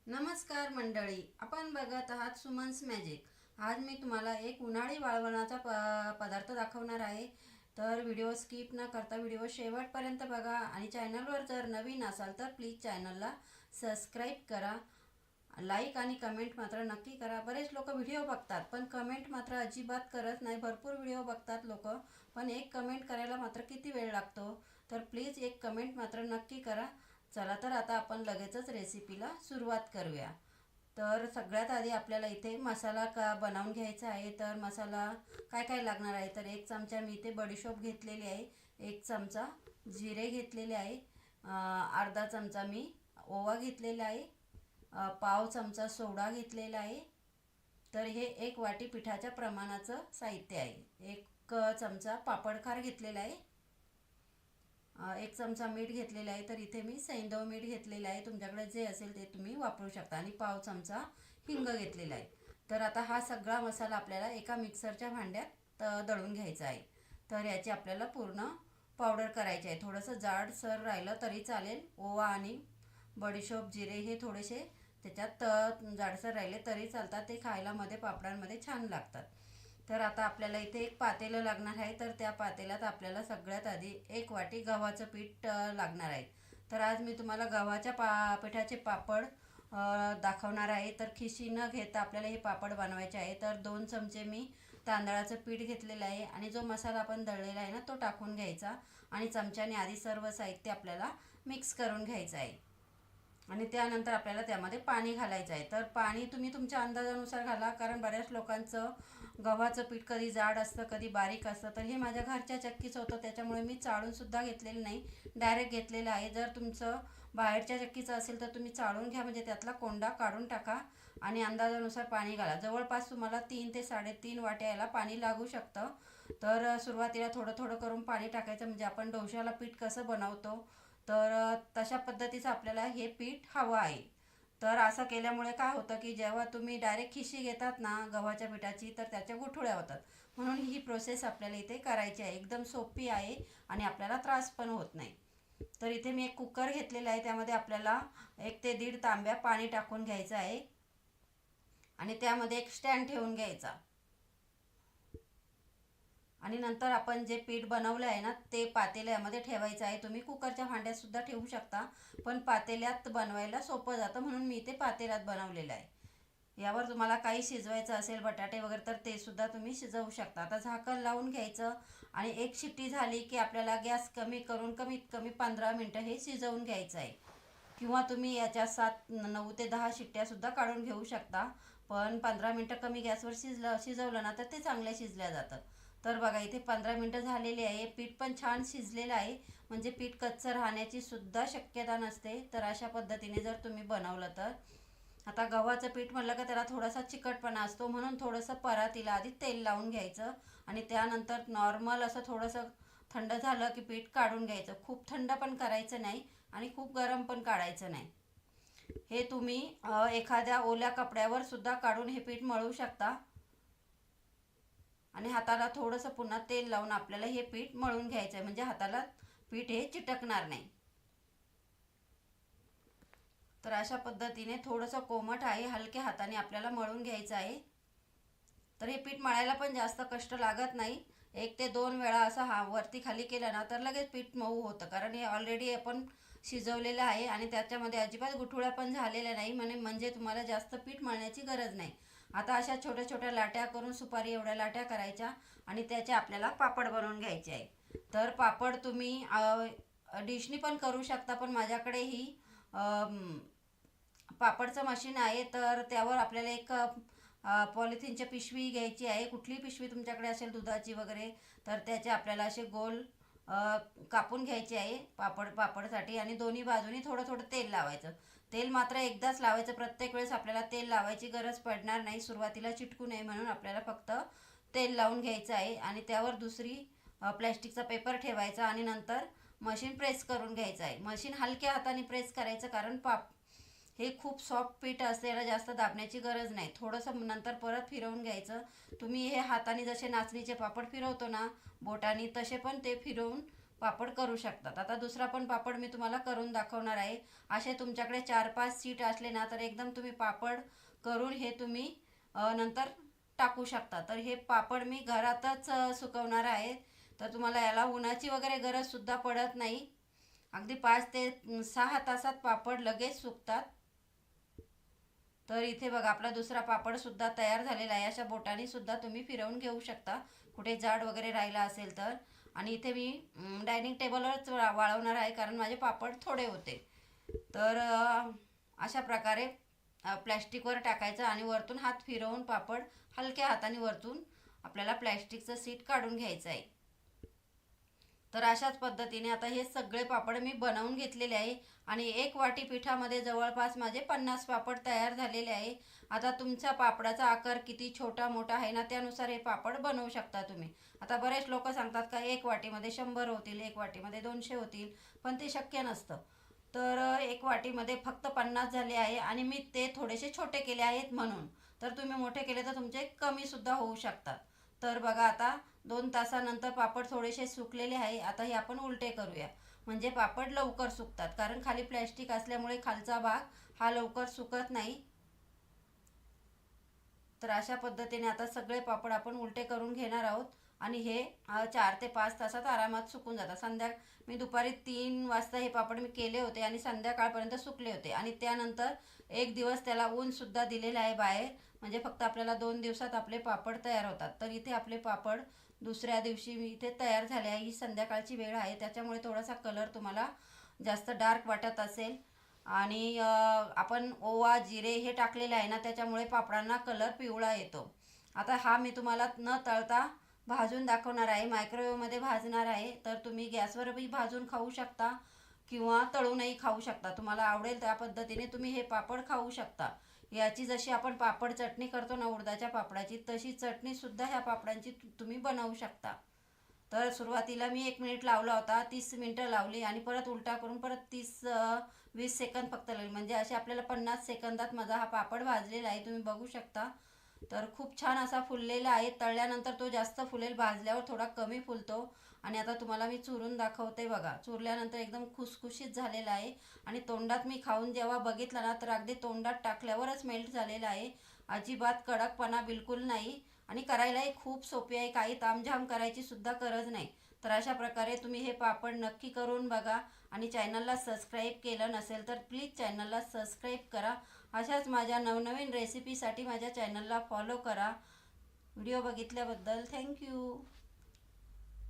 नमस्कार मंडळी, आपण बघत आहात सुमन्स मॅजिक. आज मी तुम्हाला एक उन्हाळी वाळवणाचा पदार्थ दाखवणार आहे. तर व्हिडिओ स्किप न करता व्हिडिओ शेवटपर्यंत बघा आणि चॅनलवर जर नवीन असाल तर प्लीज चॅनलला सबस्क्राईब करा. लाईक आणि कमेंट मात्र नक्की करा. बरेच लोक व्हिडिओ बघतात पण कमेंट मात्र अजिबात करत नाही. भरपूर व्हिडिओ बघतात लोक, पण एक कमेंट करायला मात्र किती वेळ लागतो. तर प्लीज एक कमेंट मात्र नक्की करा. चला तर आता आपण लगेचच रेसिपीला सुरुवात करूया. तर सगळ्यात आधी आपल्याला इथे मसाला बनवून घ्यायचा आहे. तर मसाला काय काय लागणार आहे, तर 1 चमचा मी इथे बडीशोप घेतलेली आहे, 1 चमचा जिरे घेतलेले आहे, अर्धा चमचा मी ओवा घेतलेला आहे, पाव चमचा सोडा घेतलेला आहे. तर हे 1 वाटी पिठाच्या प्रमाणाचं साहित्य आहे. 1 चमचा पापडखार घेतलेला आहे, 1 चमचा मीठ घेतलेला आहे. तर इथे मी सैंधव मीठ घेतलेलं आहे, तुमच्याकडे जे असेल ते तुम्ही वापरू शकता, आणि पाव चमचा हिंग घेतलेला आहे. तर आता हा सगळा मसाला आपल्याला एका मिक्सरच्या भांड्यात दळून घ्यायचा आहे. तर याची आपल्याला पूर्ण पावडर करायची आहे. थोडंसं जाडसर राहिलं तरी चालेल. ओवा आणि बडीशोप जिरे हे थोडेसे त्याच्यात जाडसर राहिले तरी चालतात, ते खायला मध्ये पापडांमध्ये छान लागतात. तर आता आपल्याला इथे एक पातेलं लागणार आहे. तर त्या पातेल्यात आपल्याला सगळ्यात आधी 1 वाटी गव्हाचं पीठ लागणार आहे. तर आज मी तुम्हाला गव्हाच्या पिठाचे पापड दाखवणार आहे. तर खिशी न घेता आपल्याला हे पापड बनवायचे आहे. तर 2 चमचे मी तांदळाचं पीठ घेतलेलं आहे, आणि जो मसाला आपण दळलेला आहे ना तो टाकून घ्यायचा, आणि चमच्याने आधी सर्व साहित्य आपल्याला मिक्स करून घ्यायचं आहे. आणि त्यानंतर आपल्याला त्यामध्ये पाणी घालायचं आहे. तर पाणी तुम्ही तुमच्या अंदाजानुसार घाला, कारण बऱ्याच लोकांचं गव्हाचं पीठ कधी जाड असतं कधी बारीक असतं. तर हे माझ्या घरच्या चक्कीचं होतं, त्याच्यामुळे मी चाळूनसुद्धा घेतलेलं नाही, डायरेक्ट घेतलेलं आहे. जर तुमचं बाहेरच्या चक्कीचं असेल तर तुम्ही चाळून घ्या, म्हणजे त्यातला कोंडा काढून टाका आणि अंदाजानुसार पाणी घाला. जवळपास तुम्हाला 3 ते 3.5 वाट्या याला पाणी लागू शकतं. तर सुरुवातीला थोडं थोडं करून पाणी टाकायचं, म्हणजे आपण डोशाला पीठ कसं बनवतो तर तशा पद्धतीचं आपल्याला हे पीठ हवं आहे. तर असं केल्यामुळे काय होतं की जेव्हा तुम्ही डायरेक्ट खिशी घेतात ना गव्हाच्या पिठाची, तर त्याच्या गुठळ्या होतात. म्हणून ही प्रोसेस आपल्याला इथे करायची आहे. एकदम सोपी आहे आणि आपल्याला त्रास पण होत नाही. तर इथे मी एक कुकर घेतलेला आहे, त्यामध्ये आपल्याला 1 ते 1.5 तांब्या पाणी टाकून घ्यायचं आहे, आणि त्यामध्ये एक स्टँड ठेवून घ्यायचा. आणि नंतर आपण जे पीठ बनवलं आहे ना ते पातेल्यामध्ये ठेवायचं आहे. तुम्ही कुकरच्या भांड्यात सुद्धा ठेवू शकता, पण पातेल्यात बनवायला सोपं जातं म्हणून मी ते पातेल्यात बनवलेलं आहे. यावर तुम्हाला काही शिजवायचं असेल बटाटे वगैरे तर ते सुद्धा तुम्ही शिजवू शकता. आता झाकण लावून घ्यायचं, आणि 1 शिट्टी झाली की आपल्याला गॅस कमी करून कमीत कमी 15 मिनटं हे शिजवून घ्यायचं आहे. किंवा तुम्ही याच्या 9 ते 10 शिट्ट्यासुद्धा काढून घेऊ शकता, पण 15 मिनटं कमी गॅसवर शिजवलं ना तर ते चांगल्या शिजल्या जातं. तर बघा इथे 15 मिनटं झालेली आहे. पीठ पण छान शिजलेलं आहे, म्हणजे पीठ कच्चं राहण्याची सुद्धा शक्यता नसते. तर अशा पद्धतीने जर तुम्ही बनवलं तर, आता गव्हाचं पीठ म्हटलं का त्याला थोडासा चिकटपणा असतो, म्हणून थोडंसं परातीला आधी तेल लावून घ्यायचं, आणि त्यानंतर नॉर्मल असं थोडंसं थंड झालं की पीठ काढून घ्यायचं. खूप थंड पण करायचं नाही आणि खूप गरम पण काढायचं नाही. हे तुम्ही एखाद्या ओल्या कपड्यावर सुद्धा काढून हे पीठ मळू शकता, आणि हाताला थोडंसं पुन्हा तेल लावून आपल्याला हे पीठ मळून घ्यायचं आहे, म्हणजे हाताला पीठ हे चिटकणार नाही. तर अशा पद्धतीने थोडंसं कोमट आहे, हलक्या हाताने आपल्याला मळून घ्यायचं आहे. तर हे पीठ मळायला पण जास्त कष्ट लागत नाही. 1 ते 2 वेळा असं वरती खाली केलं ना तर लगेच पीठ मऊ होतं, कारण हे ऑलरेडी आपण शिजवलेलं आहे आणि त्याच्यामध्ये अजिबात गुठळ्या पण झालेल्या नाही, म्हणजे तुम्हाला जास्त पीठ मळण्याची गरज नाही. आता अशा छोट्या छोट्या लाट्या करून सुपारी एवढ्या लाट्या करायच्या, आणि त्याचे आपल्याला पापड बनवून घ्यायचे आहे. तर पापड तुम्ही डिशनी पण करू शकता, पण माझ्याकडे ही पापडचं मशीन आहे. तर त्यावर आपल्याला एक पॉलिथिनची पिशवी घ्यायची आहे. कुठली पिशवी तुमच्याकडे असेल दुधाची वगैरे, तर त्याचे आपल्याला असे गोल कापून घ्यायचे आहे पापडसाठी, आणि दोन्ही बाजूनी थोडं थोडं तेल लावायचं. तेल मात्र एकदाच लावायचं, प्रत्येक वेळेस आपल्याला तेल लावायची गरज पडणार नाही. सुरुवातीला चिटकू नये म्हणून आपल्याला फक्त तेल लावून घ्यायचं आहे, आणि त्यावर दुसरी प्लॅस्टिकचा पेपर ठेवायचा, आणि नंतर मशीन प्रेस करून घ्यायचं आहे. मशीन हलक्या हाताने प्रेस करायचं, कारण हे खूप सॉफ्ट पीठ असते, याला जास्त दाबण्याची गरज नाही. थोडंसं नंतर परत फिरवून घ्यायचं. तुम्ही हे हाताने जसे नाचणीचे पापड फिरवतो ना बोटाने, तसे पण ते फिरवून पापड करू शकतात. आता दुसरा पण पापड मी तुम्हाला करून दाखवणार आहे. असे तुमच्याकडे 4-5 शीट असले ना तर एकदम तुम्ही पापड करून हे तुम्ही नंतर टाकू शकता. तर हे पापड मी घरातच सुकवणार आहे. तर तुम्हाला याला उन्हाची वगैरे गरजसुद्धा पडत नाही. अगदी 5 ते 6 तासात पापड लगेच सुकतात. तर इथे बघा आपला दुसरा पापडसुद्धा तयार झालेला आहे. अशा बोटाने सुद्धा तुम्ही फिरवून घेऊ शकता कुठे जाड वगैरे राहिला असेल तर. आणि इथे मी डायनिंग टेबलवरच वाळवणार आहे कारण माझे पापड थोडे होते. तर अशा प्रकारे प्लॅस्टिकवर टाकायचं आणि वरतून हात फिरवून पापड हलक्या हाताने वरतून आपल्याला प्लॅस्टिकचं सीट काढून घ्यायचं आहे. तर अशाच पद्धतीने आता हे सगळे पापड मी बनवून घेतलेले आहे आणि 1 वाटी पिठामध्ये जवळपास माझे 50 पापड तयार झालेले आहे. आता तुमच्या पापडाचा आकार किती छोटा मोठा आहे ना त्यानुसार हे पापड बनवू शकता तुम्ही. आता बरेच लोक सांगतात का 1 वाटीमध्ये 100 होतील, 1 वाटीमध्ये 200 होतील, पण ते शक्य नसतं. तर 1 वाटीमध्ये फक्त 50 झाले आहे आणि मी ते थोडेसे छोटे केले आहेत म्हणून. तर तुम्ही मोठे केले तर तुमचे कमीसुद्धा होऊ शकतात. तर बघा आता 2 तासानंतर पापड थोडेसे सुकलेले आहे. आता हे आपण उलटे करूया म्हणजे पापड लवकर सुकतात कारण खाली प्लॅस्टिक असल्यामुळे खालचा भाग हा लवकर सुकत नाही. तर अशा पद्धतीने आता सगळे पापड आपण उलटे करून घेणार आहोत आणि हे 4 ते 5 तासात आरामात सुकून जातात. मी दुपारी 3 वाजता हे पापड मी केले होते आणि संध्याकाळपर्यंत सुकले होते आणि त्यानंतर 1 दिवस त्याला ऊनसुद्धा दिलेलं आहे बाहेर. म्हणजे फक्त आपल्याला 2 दिवसात आपले पापड तयार होतात. तर इथे आपले पापड दुसऱ्या दिवशी मी इथे तयार झाले आहे. ही संध्याकाळची वेळ आहे त्याच्यामुळे थोडासा कलर तुम्हाला जास्त डार्क वाटत असेल आणि आपण ओवा जिरे हे टाकलेले आहे ना त्याच्यामुळे पापडांना कलर पिवळा येतो. आता हा मी तुम्हाला न तळता भाजून दाखवणार आहे. मायक्रोवेव्हमध्ये भाजणार आहे. तर तुम्ही गॅसवरही भाजून खाऊ शकता किंवा तळूनही खाऊ शकता. तुम्हाला आवडेल त्या पद्धतीने तुम्ही हे पापड खाऊ शकता. याची जशी आपण पापड चटणी करतो ना उडदाच्या पापडाची तशी चटणीसुद्धा ह्या पापडांची तुम्ही बनवू शकता. तर सुरुवातीला मी 1 मिनिट लावला होता, 30 मिनटं लावली आणि परत उलटा करून परत 20 सेकंद फक्त लावली. म्हणजे असे आपल्याला 50 सेकंदात माझा हा पापड भाजलेला आहे. तुम्ही बघू शकता. तर खूप छान असा फुललेला आहे. तळल्यानंतर तो जास्त फुलेल, भाजल्यावर थोडा कमी फुलतो. आणि आता तुम्हाला मी चुरून दाखवते बघा. चुरल्यानंतर एकदम खुसखुशीत झालेला आहे आणि तोंडात मी खाऊन जेव्हा बघितलं ना तर अगदी तोंडात टाकल्यावरच मेल्ट झालेला आहे. अजिबात कडकपणा बिलकुल नाही आणि करायलाही खूप सोपे आहे. काही तामझाम करायची सुद्धा गरज नाही. तर अशा प्रकारे तुम्ही हे पापड नक्की करून बघा आणि चॅनलला सबस्क्राईब केलं नसेल तर प्लीज चॅनलला सबस्क्राईब करा. अशाच माझ्या नवनवीन रेसिपीसाठी माझ्या चॅनलला फॉलो करा. व्हिडिओ बघितल्याबद्दल थँक्यू.